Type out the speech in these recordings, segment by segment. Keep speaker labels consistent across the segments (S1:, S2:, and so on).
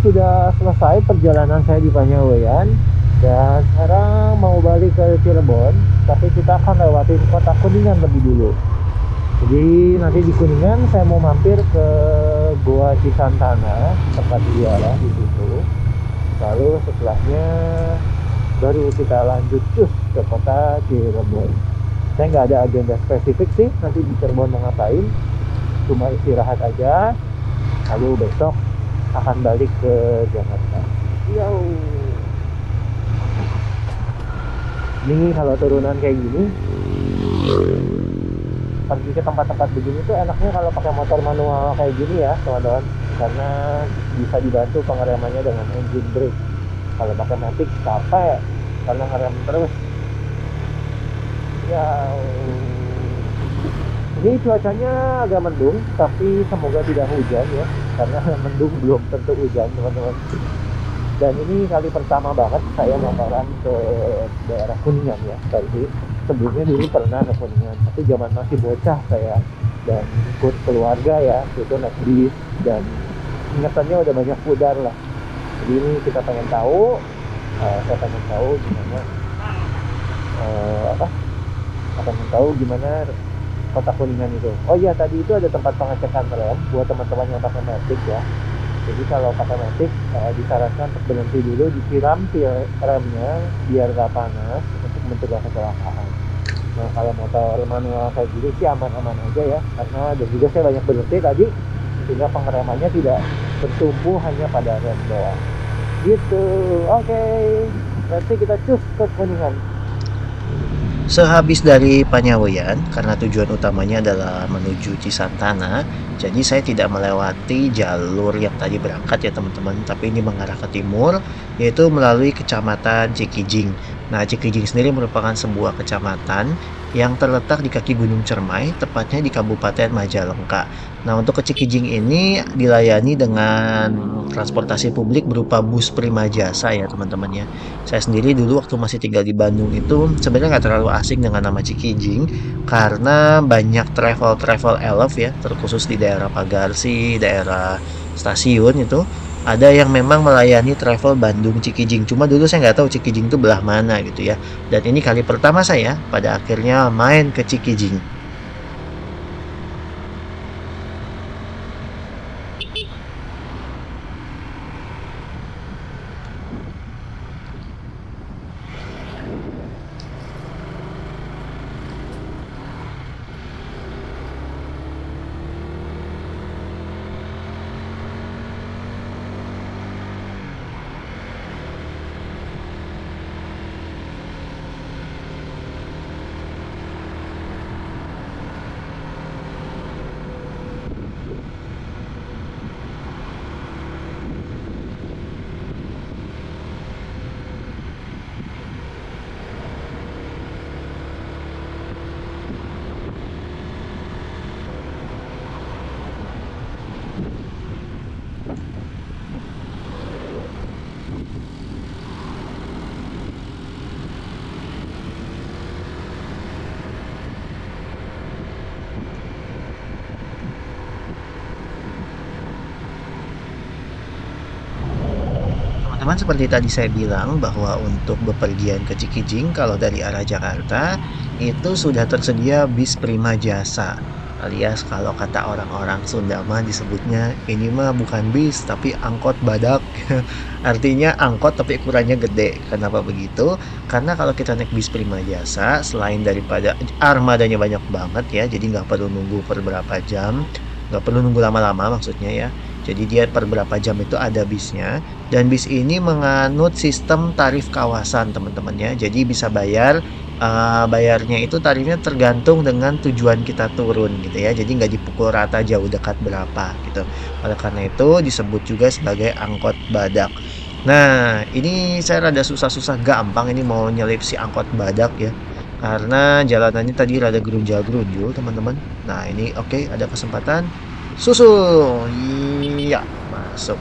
S1: sudah selesai perjalanan saya di Panyaweyan dan sekarang mau balik ke Cirebon, tapi kita akan lewatin kota Kuningan lebih dulu. Jadi nanti di Kuningan saya mau mampir ke Goa Cisantana, tempat ziarah di situ. Lalu setelahnya baru kita lanjut cus ke kota Cirebon. Saya nggak ada agenda spesifik sih nanti di Cirebon mau ngapain, cuma istirahat aja. Lalu besok akan balik ke Jakarta. Yo. Ini kalau turunan kayak gini, pergi ke tempat-tempat begini tuh enaknya kalau pakai motor manual kayak gini ya teman-teman, karena bisa dibantu pengeremannya dengan engine brake. Kalau pakai matic capek karena ngerem terus. Ya, ini cuacanya agak mendung, tapi semoga tidak hujan ya, karena mendung belum tentu hujan teman-teman. Dan ini kali pertama banget saya motoran ke daerah Kuningan ya. Tadi sebelumnya dulu pernah ke Kuningan, tapi zaman masih bocah saya dan ikut keluarga ya, itu naik bis dan ingatannya udah banyak pudar lah. Jadi ini kita pengen tahu, saya pengen tahu gimana pengen tahu gimana kota Kuningan itu. Oh iya, tadi itu ada tempat pengecekan rem buat teman-teman yang pakai matic ya. Jadi kalau pakai matic disarankan untuk berhenti dulu, disiram remnya biar gak panas untuk mencegah kecelakaan. Nah kalau motor manual kayak gini sih aman-aman aja ya, karena dan juga saya banyak berhenti tadi sehingga pengeremannya tidak bertumpu hanya pada rem doang. Gitu. Oke, berarti kita cus ke Kuningan.
S2: Sehabis dari Panyaweyan, karena tujuan utamanya adalah menuju Cisantana, jadi saya tidak melewati jalur yang tadi berangkat ya teman-teman, tapi ini mengarah ke timur, yaitu melalui kecamatan Cikijing. Nah, Cikijing sendiri merupakan sebuah kecamatan yang terletak di kaki Gunung Cermai, tepatnya di Kabupaten Majalengka. Nah, untuk ke Cikijing ini dilayani dengan transportasi publik berupa bus Prima Jasa ya teman-teman ya. Saya sendiri dulu waktu masih tinggal di Bandung itu sebenarnya nggak terlalu asing dengan nama Cikijing karena banyak travel elf ya, terkhusus di daerah Pagarsi, daerah stasiun itu ada yang memang melayani travel Bandung Cikijing. Cuma dulu saya nggak tahu Cikijing itu belah mana gitu ya. Dan ini kali pertama saya pada akhirnya main ke Cikijing. Teman-teman, seperti tadi saya bilang bahwa untuk bepergian ke Cikijing kalau dari arah Jakarta itu sudah tersedia bis Prima Jasa, alias kalau kata orang-orang Sunda mah disebutnya ini mah bukan bis tapi angkot badak. Artinya angkot tapi ukurannya gede. Kenapa begitu? Karena kalau kita naik bis Prima Jasa, selain daripada armadanya banyak banget ya, jadi nggak perlu nunggu per berapa jam, nggak perlu nunggu lama-lama maksudnya ya. Jadi dia per berapa jam itu ada bisnya, dan bis ini menganut sistem tarif kawasan teman-teman ya. Jadi bisa bayarnya itu tarifnya tergantung dengan tujuan kita turun gitu ya. Jadi nggak dipukul rata jauh dekat berapa gitu. Oleh karena itu disebut juga sebagai angkot badak. Nah, ini saya rada susah-susah gampang ini mau nyelip si angkot badak ya. Karena jalanannya tadi rada gerunjal-gerunjul teman-teman. Nah, ini oke, ada kesempatan. Susul. Iya, masuk.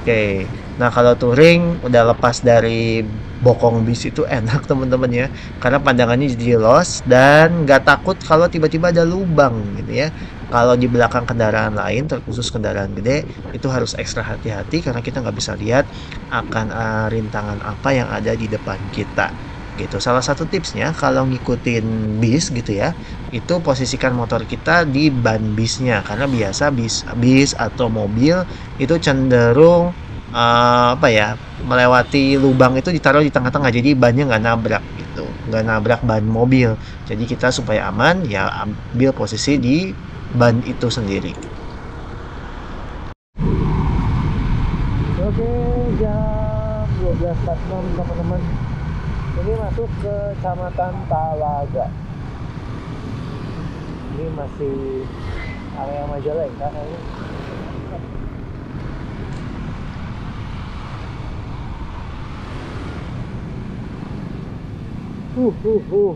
S2: Oke. Nah, kalau touring udah lepas dari bokong bis itu enak teman-teman ya, karena pandangannya jadi los dan nggak takut kalau tiba-tiba ada lubang gitu ya. Kalau di belakang kendaraan lain, terkhusus kendaraan gede, itu harus ekstra hati-hati karena kita nggak bisa lihat akan rintangan apa yang ada di depan kita. Gitu. Salah satu tipsnya kalau ngikutin bis gitu ya, itu posisikan motor kita di ban bisnya karena biasa bis atau mobil itu cenderung apa ya, melewati lubang itu ditaruh di tengah-tengah jadi bannya nggak nabrak gitu, nggak nabrak ban mobil. Jadi kita supaya aman ya ambil posisi di ban itu sendiri.
S1: Oke, jam 12.46 teman-teman. Ini masuk ke Kecamatan Talaga. Ini masih area Majalengka kayaknya. Uh, uh, uh.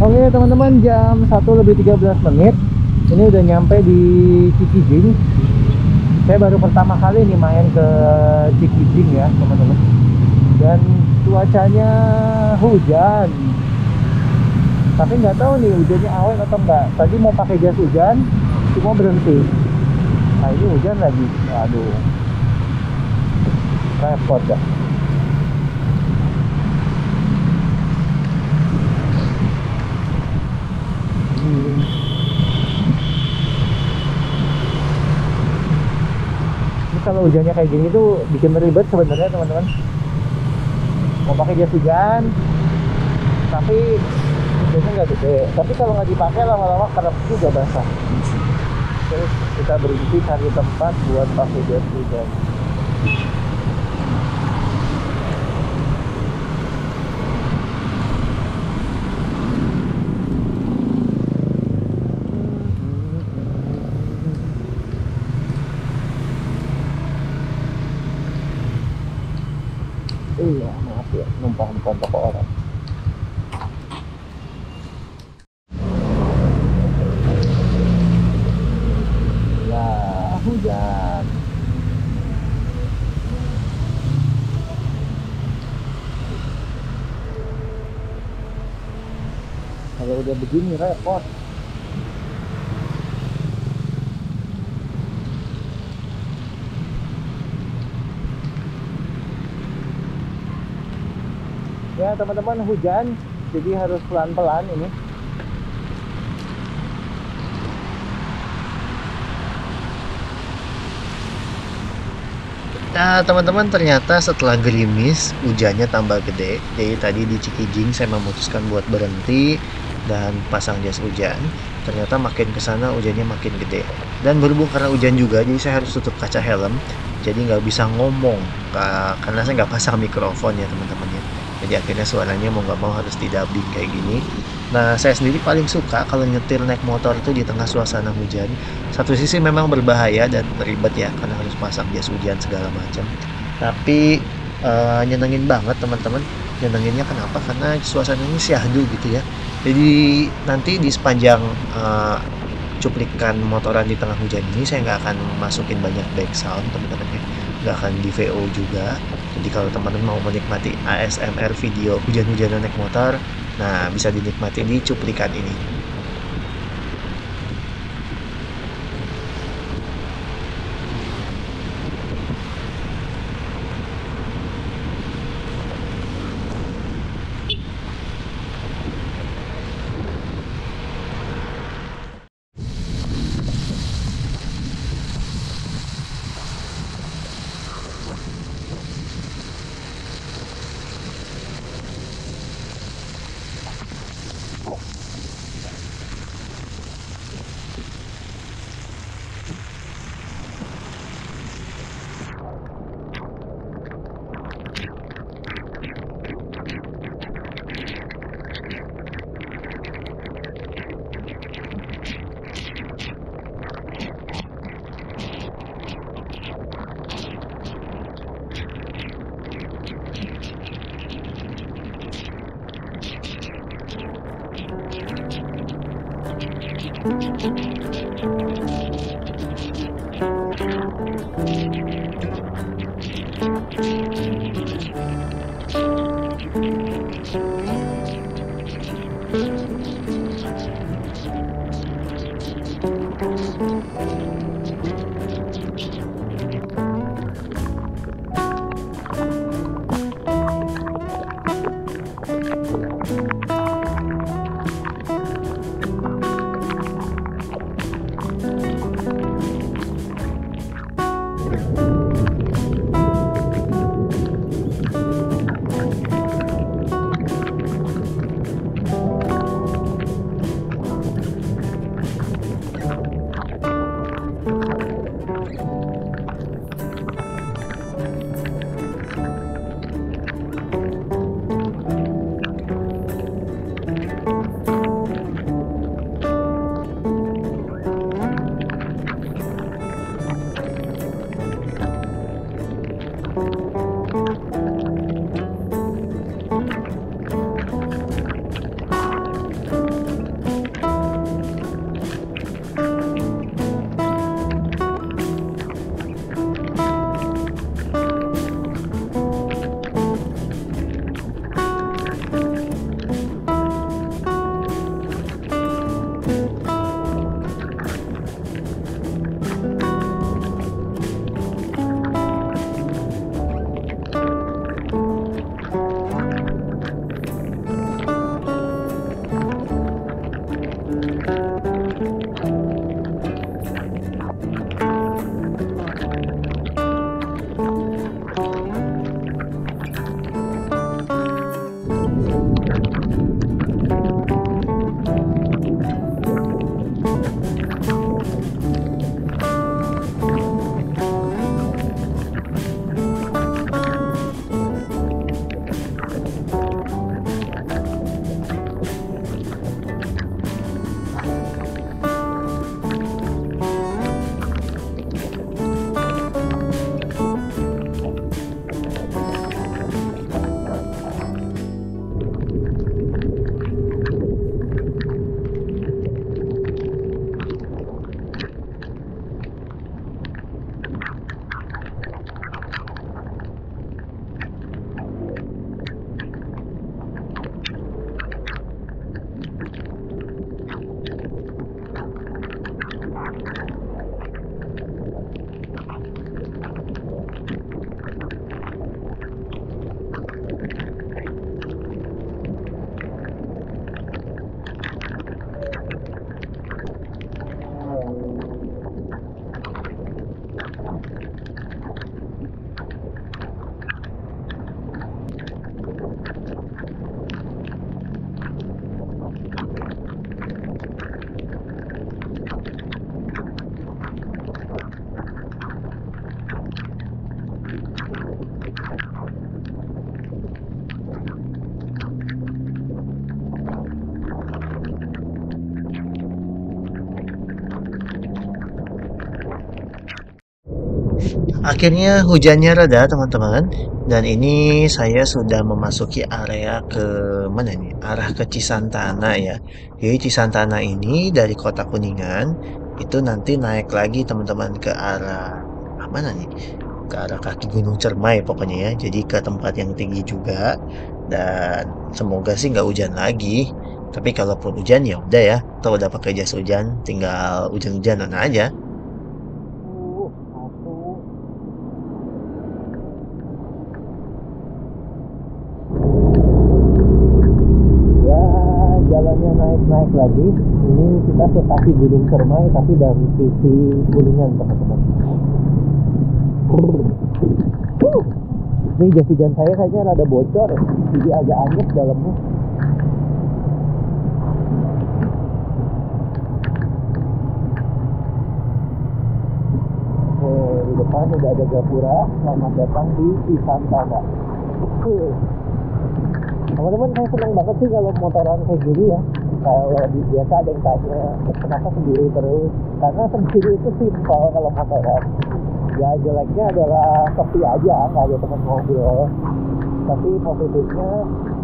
S1: Oke teman-teman, jam 1:13. Ini udah nyampe di Cikijing. Saya baru pertama kali nih main ke Cikijing ya teman-teman. Dan cuacanya hujan. Tapi nggak tahu nih hujannya awan atau enggak. Tadi mau pakai jas hujan, cuma berhenti. Nah ini hujan lagi. Aduh, repot ya. Ini kalau hujannya kayak gini tuh bikin ribet sebenarnya teman-teman. Mau pakai jas hujan, tapi hujannya nggak gede. Tapi kalau nggak dipakai lama-lama kerap juga basah. Terus kita berhenti cari tempat buat pakai jas hujan. Iya, maaf ya, numpang depan toko orang. Ya, hujan. Kalau udah begini repot. Ya teman-teman, hujan, jadi harus pelan-pelan ini.
S2: Nah, teman-teman ternyata setelah gerimis, hujannya tambah gede. Jadi tadi di Cikijing saya memutuskan buat berhenti dan pasang jas hujan. Ternyata makin ke sana hujannya makin gede. Dan berhubung karena hujan juga, jadi saya harus tutup kaca helm. Jadi nggak bisa ngomong, karena saya nggak pasang mikrofon ya teman-teman ya. Jadi akhirnya suaranya mau nggak mau harus didubbing kayak gini. Nah, saya sendiri paling suka kalau nyetir naik motor itu di tengah suasana hujan. Satu sisi memang berbahaya dan ribet ya karena harus pasang jas hujan segala macam. Tapi nyenengin banget teman-teman. Nyenenginnya kenapa? Karena suasananya syahdu gitu ya. Jadi nanti di sepanjang cuplikan motoran di tengah hujan ini saya nggak akan masukin banyak back sound teman-teman ya. Nggak akan di VO juga. Jadi kalau teman-teman mau menikmati ASMR video hujan-hujanan naik motor, nah bisa dinikmati di cuplikan ini. Akhirnya hujannya reda teman-teman, dan ini saya sudah memasuki area ke mana nih? Arah ke Cisantana ya. Jadi Cisantana ini dari Kota Kuningan itu nanti naik lagi teman-teman ke arah mana nih? Ke arah kaki Gunung Cermai pokoknya ya. Jadi ke tempat yang tinggi juga, dan semoga sih nggak hujan lagi. Tapi kalaupun hujan ya udah ya, atau udah pakai jas hujan, tinggal hujan-hujanan aja.
S1: Ya, jalannya naik-naik lagi. Ini kita ke kaki Gunung Cermai tapi dari sisi Kuningan teman-teman. Ini jas hujan saya kayaknya rada bocor ya, jadi agak anyep dalamnya. Di depan udah ada gapura. Selamat datang di Cisantana. Teman-teman, saya senang banget sih kalau motoran kayak gini ya. Kalau biasa ada yang tanya kenapa sendiri terus, karena sendiri itu simpel kalau motoran. Ya jeleknya adalah sepi aja, nggak ada teman ngobrol. Tapi positifnya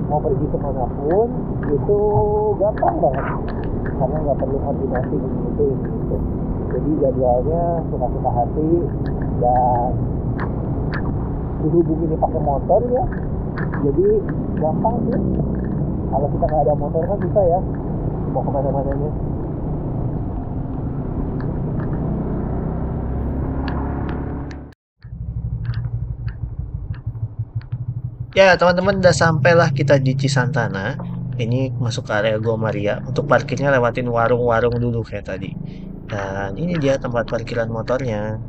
S1: mau pergi kemanapun itu gampang banget. karena nggak perlu koordinasi gitu gitu. Jadi jadwalnya suka-suka hati, dan dihubunginnya pakai motor ya, jadi gampang sih. Kalau kita nggak ada motor kan bisa ya mau kemana-mananya.
S2: Ya, teman-teman, udah sampailah kita di Cisantana. Ini masuk ke area Gua Maria. Untuk parkirnya lewatin warung-warung dulu kayak tadi. Dan ini dia tempat parkiran motornya.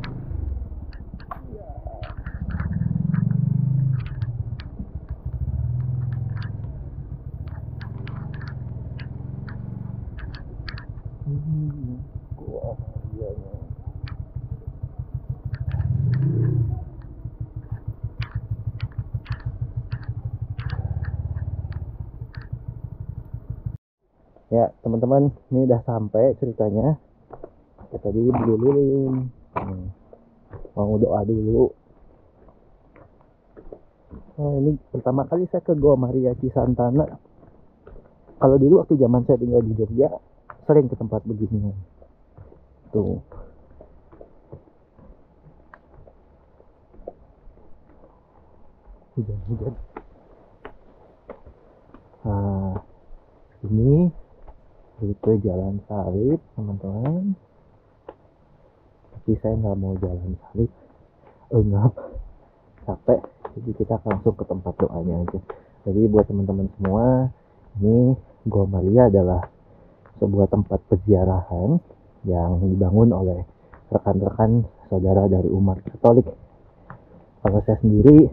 S1: Gua Marianya. Ya teman-teman, ini udah sampai ceritanya. Ya, tadi beli lilin, mau doa dulu. Oh, ini pertama kali saya ke Gua Maria Cisantana. Kalau dulu waktu zaman saya tinggal di Jogja, sering ke tempat begini. Tuh. Hujan-hujan. Nah, ini rute Jalan Salib, teman-teman. Tapi saya nggak mau jalan salib, enggak, capek. Jadi kita langsung ke tempat doanya aja. Jadi buat teman-teman semua, ini Gua Maria adalah sebuah tempat peziarahan yang dibangun oleh rekan-rekan saudara dari umat Katolik. Kalau saya sendiri,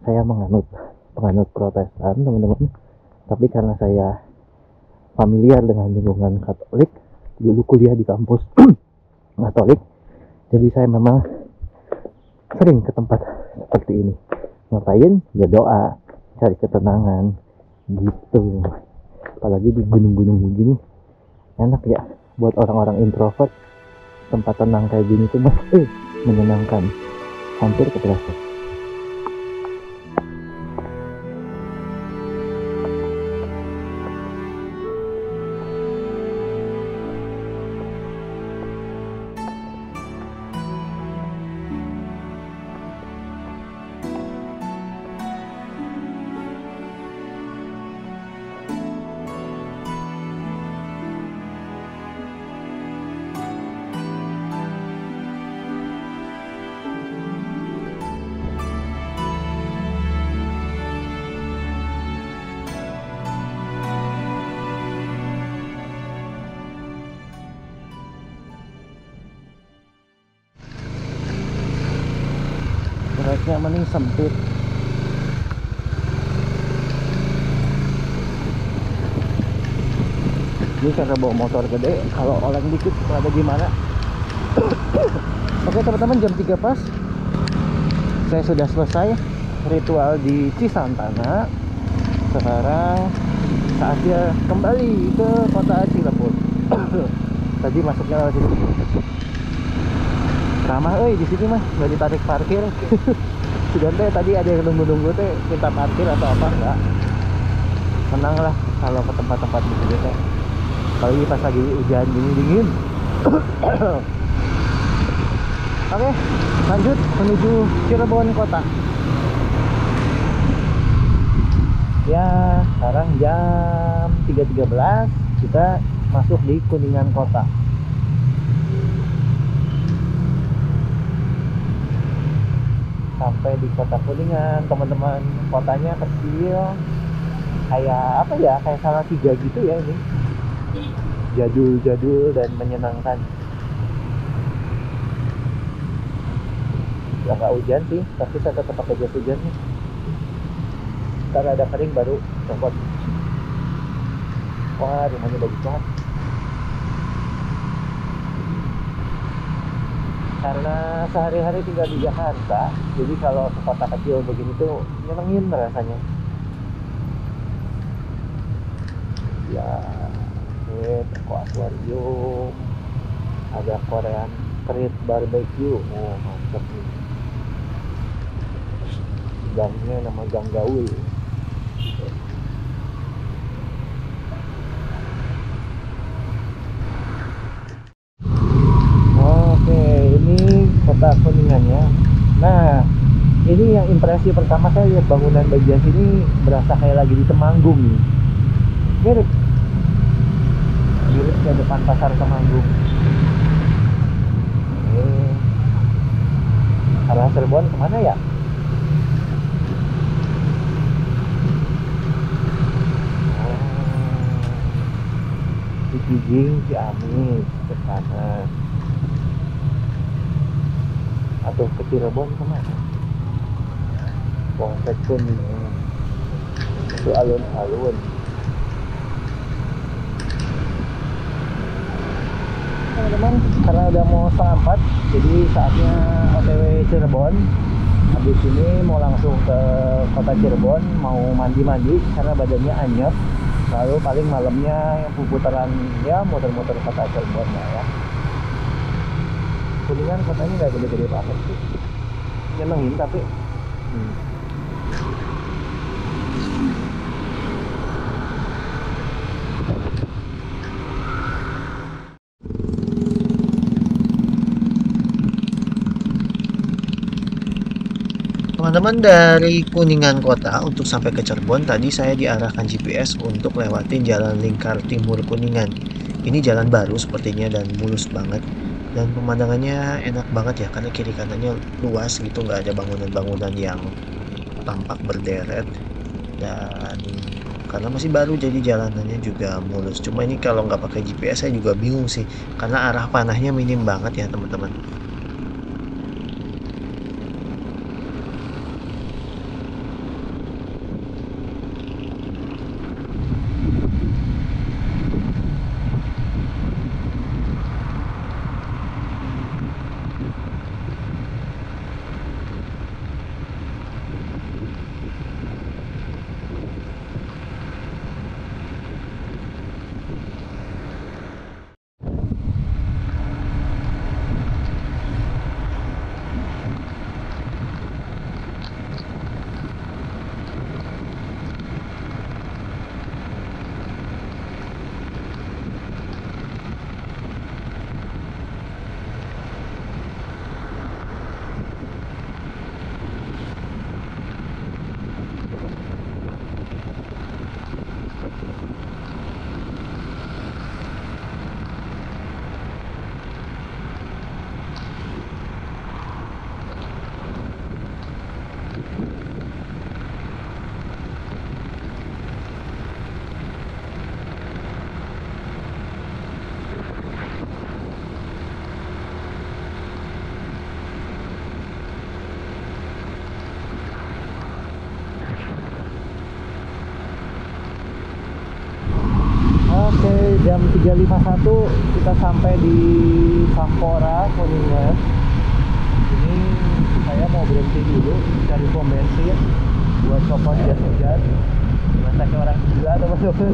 S1: saya penganut Protestan, teman-teman. Tapi karena saya familiar dengan lingkungan Katolik, dulu kuliah di kampus Katolik, jadi saya memang sering ke tempat seperti ini. Ngapain? Ya doa, cari ketenangan gitu. Apalagi di gunung-gunung begini, enak ya buat orang-orang introvert. Tempat tenang kayak gini tuh menyenangkan, hampir keberasa. Tracknya mending sempit. Ini karena bawa motor gede, kalau oleng dikit ada gimana. Oke teman-teman, jam 3 pas saya sudah selesai ritual di Cisantana. Sekarang saatnya kembali ke kota Cirebon. Tadi masuknya lewat sini. Ramah di sini mah nggak ditarik parkir. Sudah tadi ada yang nunggu-nunggu teh minta parkir atau apa, enggak. Tenang lah kalau ke tempat-tempat begitu teh. Kalau pas lagi hujan dingin. Oke, lanjut menuju Cirebon kota. Ya, sekarang jam 3.13, kita masuk di Kuningan kota. Sampai di kota Kuningan, teman-teman. Kotanya kecil, kayak apa ya, kayak Salatiga gitu ya ini. Jadul-jadul dan menyenangkan. Ya nggak hujan sih, tapi saya tetap pakai jas hujan nih. Ntar ada kering baru copot. Wah, rumahnya bagus banget. Karena sehari-hari tinggal di Jakarta, jadi kalau ke kota kecil begini tuh nyenengin rasanya. Ya, akuarium, ada Korean street barbecue. Oh, mantap nih. Gangnya nama Gang Gaul. Kuningannya. Nah, ini yang impresi pertama saya lihat bangunan bagian sini berasa kayak lagi di Temanggung nih. Mirip, mirip ke depan pasar Temanggung. Arah Cirebon kemana ya? Cikijing, Ciamis ke sana. Atau ke Cirebon kemana? Polsek Kuningan. Itu alun-alun. Teman-teman, karena udah mau setengah 4, jadi saatnya OTW Cirebon. Habis ini mau langsung ke kota Cirebon, mau mandi-mandi karena badannya anyep. Lalu paling malamnya putaran ya muter-muter kota Cirebon ya. Kuningan kotanya nggak gede-gede banget sih, nyenengin tapi
S2: Teman-teman, dari Kuningan kota untuk sampai ke Cirebon tadi saya diarahkan GPS untuk lewatin jalan lingkar timur Kuningan. Ini jalan baru sepertinya dan mulus banget. Dan pemandangannya enak banget ya, karena kiri kanannya luas gitu, nggak ada bangunan-bangunan yang tampak berderet. Dan karena masih baru jadi jalanannya juga mulus. Cuma ini kalau nggak pakai GPS saya juga bingung sih, karena arah panahnya minim banget ya teman-teman.
S1: Oke, jam 3.51 kita sampai di Sampora, Kuningan. Ini saya mau berhenti dulu cari pom bensin buat copot jas hujan. Berasa kayak orang gila teman-teman.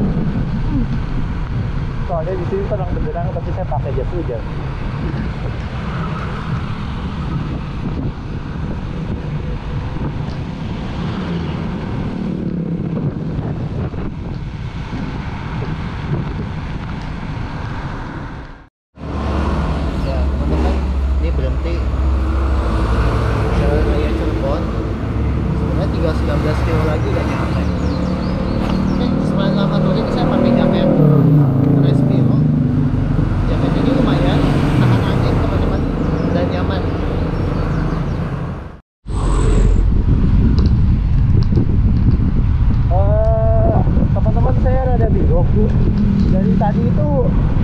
S1: Soalnya di sini terang benderang tapi saya pakai jas hujan.
S2: Berhenti Jalan Raya Cirebon, sebenarnya tinggal 19 kilo lagi udah nyampe. Oke, selain lama turun ini saya pakai jaket Respiro. Jaket ini lumayan tahan angin teman-teman dan nyaman.
S1: Teman-teman, saya rada bingung tuh. Dari tadi itu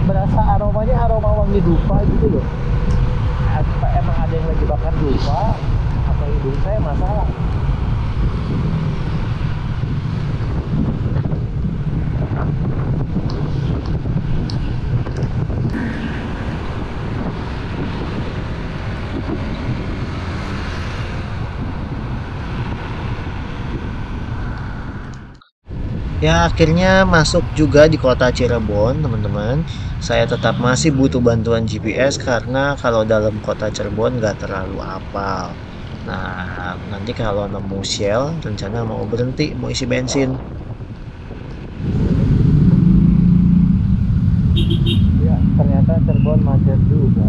S1: berasa aromanya aroma wangi dupa gitu loh. Apa emang ada yang lagi bakar dupa atau hidung saya masalah?
S2: Ya, akhirnya masuk juga di kota Cirebon, teman-teman. Saya tetap masih butuh bantuan GPS karena kalau dalam kota Cirebon nggak terlalu apal. Nah, nanti kalau nemu Shell, rencana mau berhenti, mau isi bensin.
S1: Ya, ternyata Cirebon macet juga.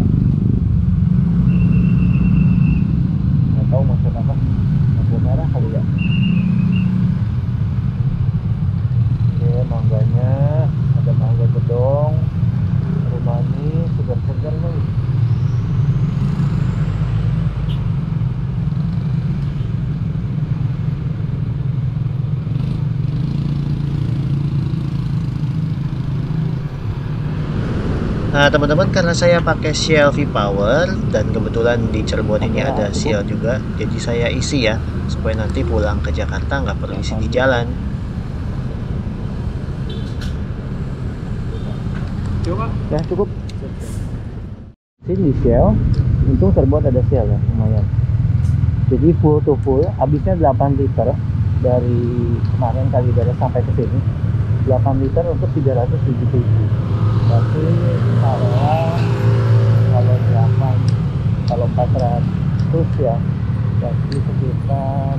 S2: Nah, teman-teman, karena saya pakai Shell V-Power dan kebetulan di Cirebon ini ada Shell juga, jadi saya isi ya supaya nanti pulang ke Jakarta nggak perlu isi di jalan.
S1: Ya cukup. Sini di Shell, untung Cirebon ada Shell ya, lumayan. Jadi full to full, habisnya 8 liter dari kemarin kali dari sampai ke sini. 8 liter untuk 370. Berarti kalau 8, kalau 400 ya, berarti sekitar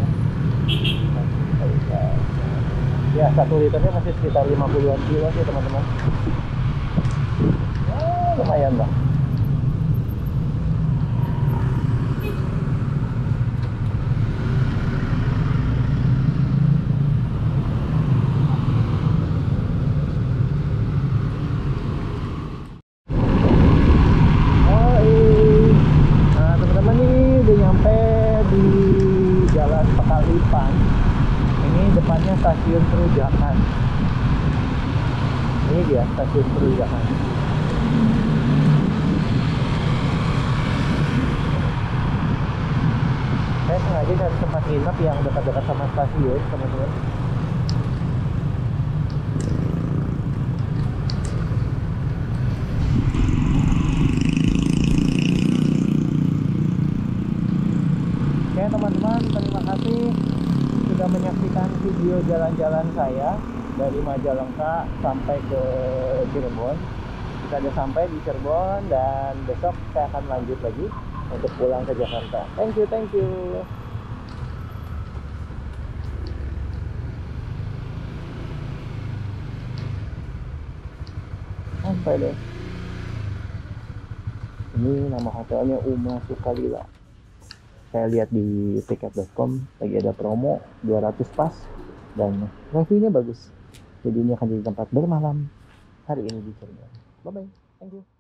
S1: ya 1 liternya masih sekitar 50-an kilo sih teman-teman. Ya, lumayan lah. Nah teman-teman, ini udah nyampe di Jalan Pekalipan. Ini depannya stasiun Perujakan. Ini dia stasiun Perujakan. Saya sengaja cari tempat nginep yang dekat-dekat sama stasiun, teman-teman. Oke teman-teman, terima kasih sudah menyaksikan video jalan-jalan saya dari Majalengka sampai ke Cirebon. Kita udah sampai di Cirebon dan besok saya akan lanjut lagi untuk pulang ke Jakarta. Thank you, thank you. Sampai deh. Ini nama hotelnya Uma Sukalila. Saya lihat di tiket.com lagi ada promo 200 pas dan reviewnya bagus. Jadi ini akan jadi tempat bermalam hari ini di Cirebon. Bye bye. Thank you.